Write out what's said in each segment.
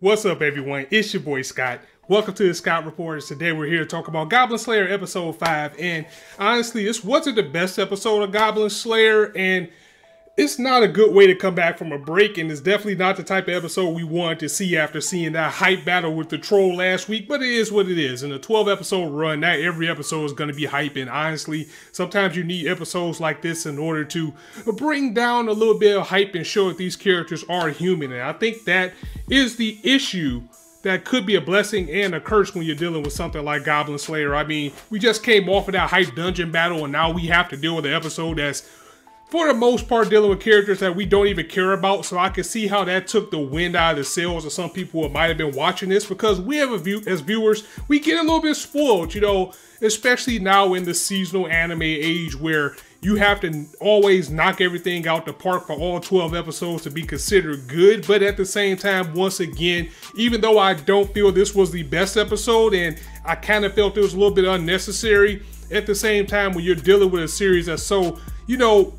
What's up, everyone? It's your boy Scott. Welcome to the Scott Reporters. Today we're here to talk about Goblin Slayer episode 5. And honestly, this wasn't the best episode of Goblin Slayer, and it's not a good way to come back from a break, and it's definitely not the type of episode we wanted to see after seeing that hype battle with the troll last week, but it is what it is. In a 12-episode run, not every episode is going to be hype, and honestly, sometimes you need episodes like this in order to bring down a little bit of hype and show that these characters are human, and I think that is the issue that could be a blessing and a curse when you're dealing with something like Goblin Slayer. I mean, we just came off of that hype dungeon battle, and now we have to deal with an episode that's for the most part dealing with characters that we don't even care about, so I can see how that took the wind out of the sails of some people who might have been watching this, because we have as viewers, we get a little bit spoiled, you know, especially now in the seasonal anime age where you have to always knock everything out the park for all 12 episodes to be considered good. But at the same time, once again, even though I don't feel this was the best episode and I kind of felt it was a little bit unnecessary, at the same time, when you're dealing with a series that's so, you know,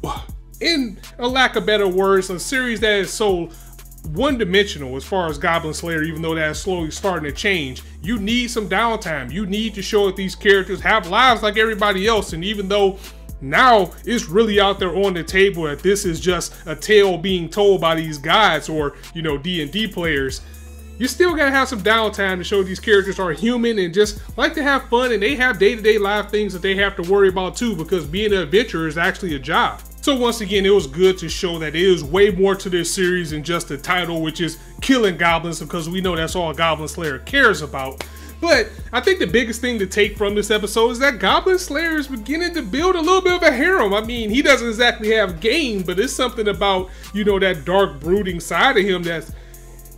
in a lack of better words, a series that is so one-dimensional as far as Goblin Slayer, even though that's slowly starting to change, you need some downtime. You need to show that these characters have lives like everybody else, and even though now it's really out there on the table that this is just a tale being told by these guys or, you know, D&D players, you still gotta have some downtime to show these characters are human and just like to have fun, and they have day-to-day life things that they have to worry about too, because being an adventurer is actually a job. So once again, it was good to show that there is way more to this series than just the title, which is killing goblins, because we know that's all Goblin Slayer cares about. But I think the biggest thing to take from this episode is that Goblin Slayer is beginning to build a little bit of a harem. I mean, he doesn't exactly have game, but it's something about, you know, that dark brooding side of him that's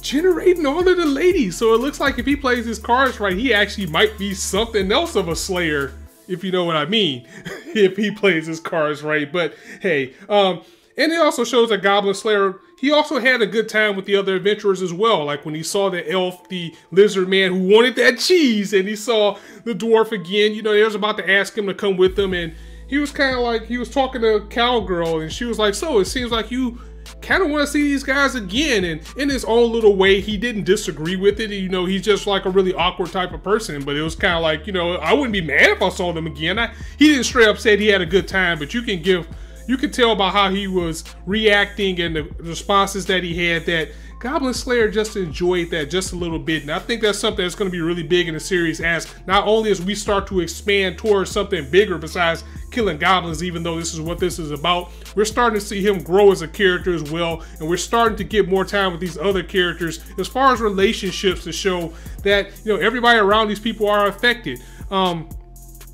generating all of the ladies. So it looks like if he plays his cards right, he actually might be something else of a Slayer, if you know what I mean, if he plays his cards right. But hey, and it also shows that Goblin Slayer, he also had a good time with the other adventurers as well. Like when he saw the elf, the lizard man who wanted that cheese, and he saw the dwarf again, you know, they was about to ask him to come with them, and he was kind of like, he was talking to a cowgirl, and she was like, so it seems like you kind of want to see these guys again. And in his own little way, he didn't disagree with it. You know, he's just like a really awkward type of person, but it was kind of like, you know, I wouldn't be mad if I saw them again. He didn't straight up say he had a good time, but you can tell by how he was reacting and the responses that he had that Goblin Slayer just enjoyed that just a little bit. And I think that's something that's going to be really big in the series, as not only as we start to expand towards something bigger besides killing goblins, even though this is what this is about, we're starting to see him grow as a character as well, and we're starting to get more time with these other characters as far as relationships to show that, you know, everybody around these people are affected.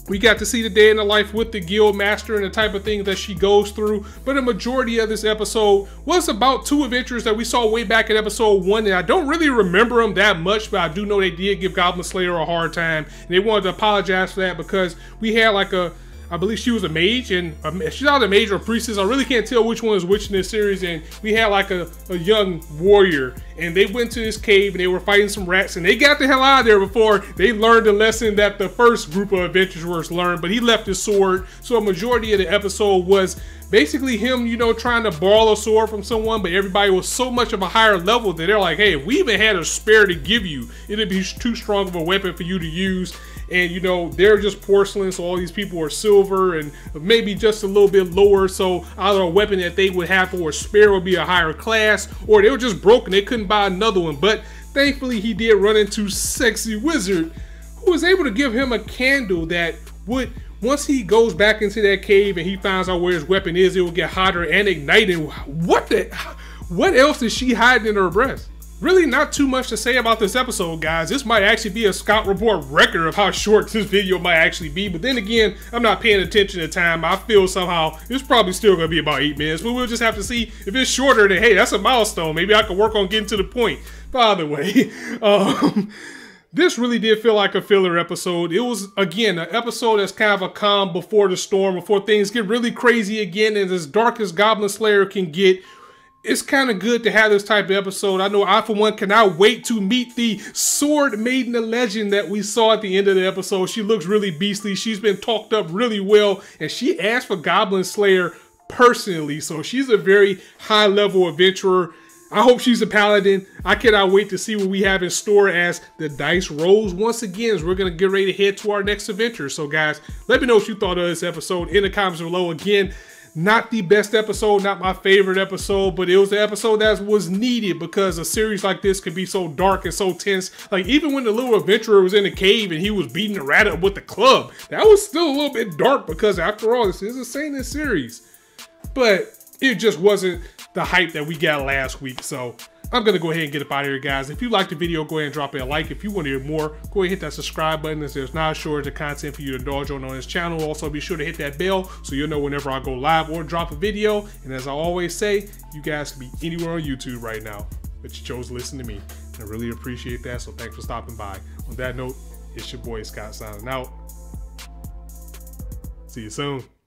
We got to see the day in the life with the guild master and the type of things that she goes through, but a majority of this episode was about two adventures that we saw way back in episode 1, and I don't really remember them that much, but I do know they did give Goblin Slayer a hard time, and they wanted to apologize for that because we had like I believe she was a mage, and she's not a mage or a priestess. I really can't tell which one is which in this series. And we had like a young warrior, and they went to this cave and they were fighting some rats, and they got the hell out of there before they learned the lesson that the first group of adventurers learned. But he left his sword, so a majority of the episode was basically him, you know, trying to borrow a sword from someone, but everybody was so much of a higher level that they're like, hey, if we even had a spare to give you, it'd be too strong of a weapon for you to use. And you know, they're just porcelain, so all these people are silver and maybe just a little bit lower, so either a weapon that they would have or a spare would be a higher class, or they were just broken, they couldn't buy another one. But thankfully he did run into Sexy Wizard, who was able to give him a candle that would, once he goes back into that cave and he finds out where his weapon is, it will get hotter and ignite. And what else is she hiding in her breast? Really not too much to say about this episode, guys. This might actually be a Scott Report record of how short this video might actually be, but then again, I'm not paying attention to time. I feel somehow it's probably still gonna be about 8 minutes, but we'll just have to see. If it's shorter, then hey, that's a milestone. Maybe I can work on getting to the point. By the way, this really did feel like a filler episode. It was, again, an episode that's kind of a calm before the storm, before things get really crazy again, and as dark as Goblin Slayer can get. It's kind of good to have this type of episode. I know I, for one, cannot wait to meet the Sword Maiden, the legend that we saw at the end of the episode. She looks really beastly. She's been talked up really well, and she asked for Goblin Slayer personally, so she's a very high-level adventurer. I hope she's a paladin. I cannot wait to see what we have in store as the dice rolls once again as we're going to get ready to head to our next adventure. So guys, let me know what you thought of this episode in the comments below. Again, not the best episode, not my favorite episode, but it was the episode that was needed because a series like this can be so dark and so tense. Like even when the little adventurer was in the cave and he was beating the rat up with the club, that was still a little bit dark because after all, this is a seinen series. But it just wasn't the hype that we got last week. So I'm going to go ahead and get up out of here, guys. If you liked the video, go ahead and drop it a like. If you want to hear more, go ahead and hit that subscribe button as there's not a shortage of content for you to indulge on this channel. Also, be sure to hit that bell so you'll know whenever I go live or drop a video. And as I always say, you guys can be anywhere on YouTube right now, but you chose to listen to me. And I really appreciate that, so thanks for stopping by. On that note, it's your boy Scott signing out. See you soon.